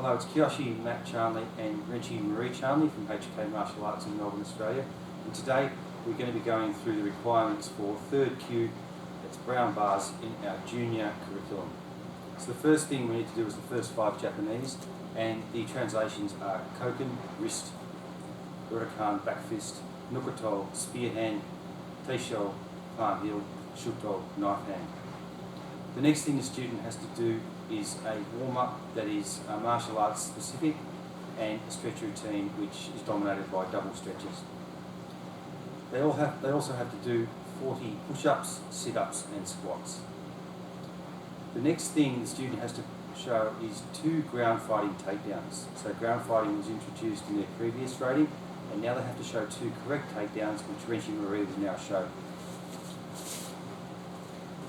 Hello, it's Kyoshi Matt Charnley and Renchi Marie Charnley from HK Martial Arts in Melbourne, Australia. And today we're going to be going through the requirements for third Kyu, that's brown bars, in our junior curriculum. So the first thing we need to do is the first 5 Japanese, and the translations are Koken, wrist, Urakan, back fist, Nukoto, spear hand, Teisho, palm heel, Shuto, knife hand. The next thing the student has to do is a warm-up that is martial arts specific, and a stretch routine which is dominated by double stretches. They also have to do 40 push-ups, sit-ups and squats. The next thing the student has to show is 2 ground fighting takedowns. So ground fighting was introduced in their previous rating, and now they have to show 2 correct takedowns, which Renchi Marie will now show.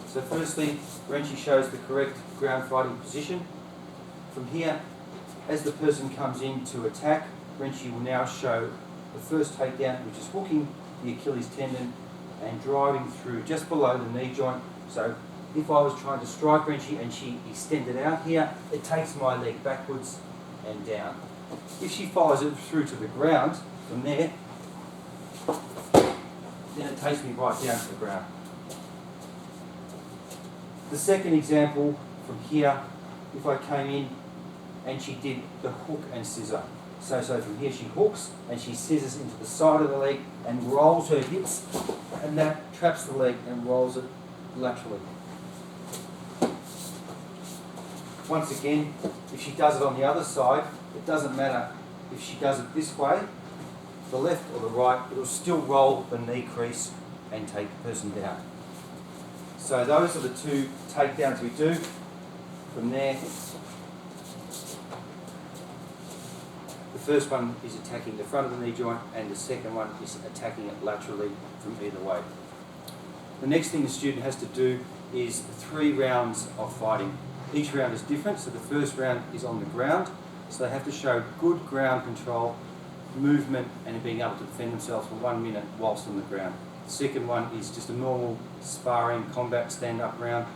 So firstly, Renchi shows the correct ground fighting position. From here, as the person comes in to attack, Renchi will now show the first takedown, which is hooking the Achilles tendon and driving through just below the knee joint. So if I was trying to strike Renchi and she extended out here, it takes my leg backwards and down. If she follows it through to the ground, from there, then it takes me right down to the ground. The second example, from here, if I came in and she did the hook and scissor. So from here she hooks and she scissors into the side of the leg and rolls her hips, and that traps the leg and rolls it laterally. Once again, if she does it on the other side, it doesn't matter if she does it this way, the left or the right, it will still roll the knee crease and take the person down. So those are the 2 takedowns we do. From there, the first one is attacking the front of the knee joint, and the second one is attacking it laterally from either way. The next thing the student has to do is 3 rounds of fighting. Each round is different, so the first round is on the ground, so they have to show good ground control, movement, and being able to defend themselves for 1 minute whilst on the ground. The second one is just a normal sparring combat stand-up round,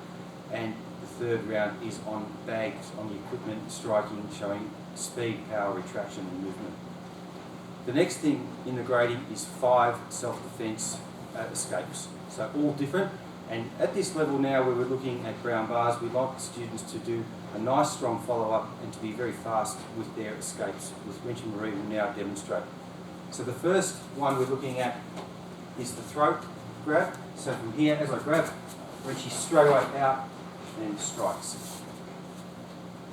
and the third round is on bags, on the equipment, striking, showing speed, power, retraction and movement. The next thing in the grading is 5 self-defense escapes, so all different. And at this level now, where we're looking at brown bars, we like the students to do a nice strong follow-up and to be very fast with their escapes, which Renchi Marie will now demonstrate. So the first one we're looking at is the throat grab. So from here, as I grab, Renchi straight away out and strikes.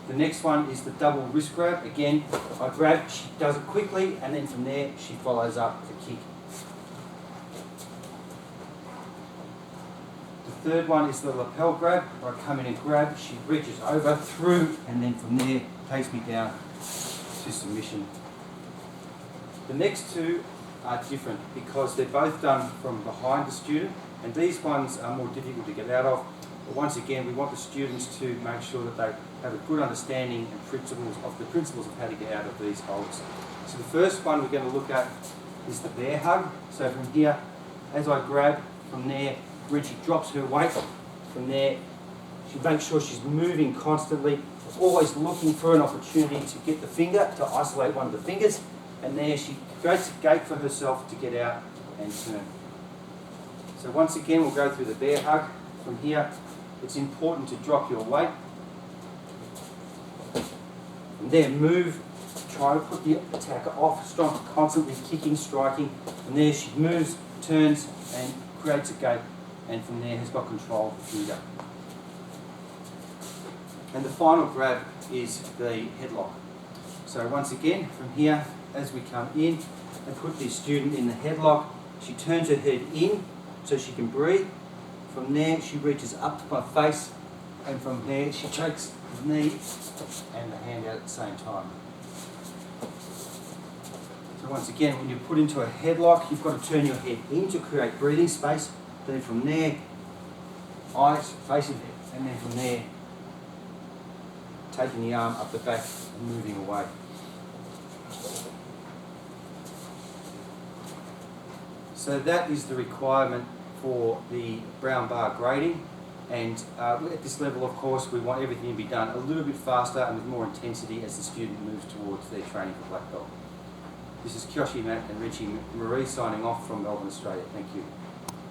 The next one is the double wrist grab. Again, I grab, she does it quickly, and then from there she follows up with a kick. The third one is the lapel grab, where I come in and grab, she reaches over, through, and then from there takes me down to submission. The next 2 are different because they're both done from behind the student, and these ones are more difficult to get out of. But once again, we want the students to make sure that they have a good understanding and principles of how to get out of these holds. So the first one we're going to look at is the bear hug. So from here, as I grab, from there, Renchi drops her weight. From there, she makes sure she's moving constantly, always looking for an opportunity to get the finger, to isolate one of the fingers, and there she creates a gate for herself to get out and turn. So once again, we'll go through the bear hug. From here, it's important to drop your weight. From there, move, try to put the attacker off, strong, constantly kicking, striking. From there, she moves, turns, and creates a gate, and from there has got control of the finger. And the final grab is the headlock. So once again, from here, as we come in and put the student in the headlock, she turns her head in so she can breathe. From there, she reaches up to my face, and from there, she takes the knee and the hand out at the same time. So once again, when you're put into a headlock, you've got to turn your head in to create breathing space. Then from there, eyes facing her, and then from there, taking the arm up the back and moving away. So that is the requirement for the brown bar grading. And at this level, of course, we want everything to be done a little bit faster and with more intensity as the student moves towards their training for black belt. This is Kyoshi Matt and Richie Marie signing off from Melbourne, Australia. Thank you.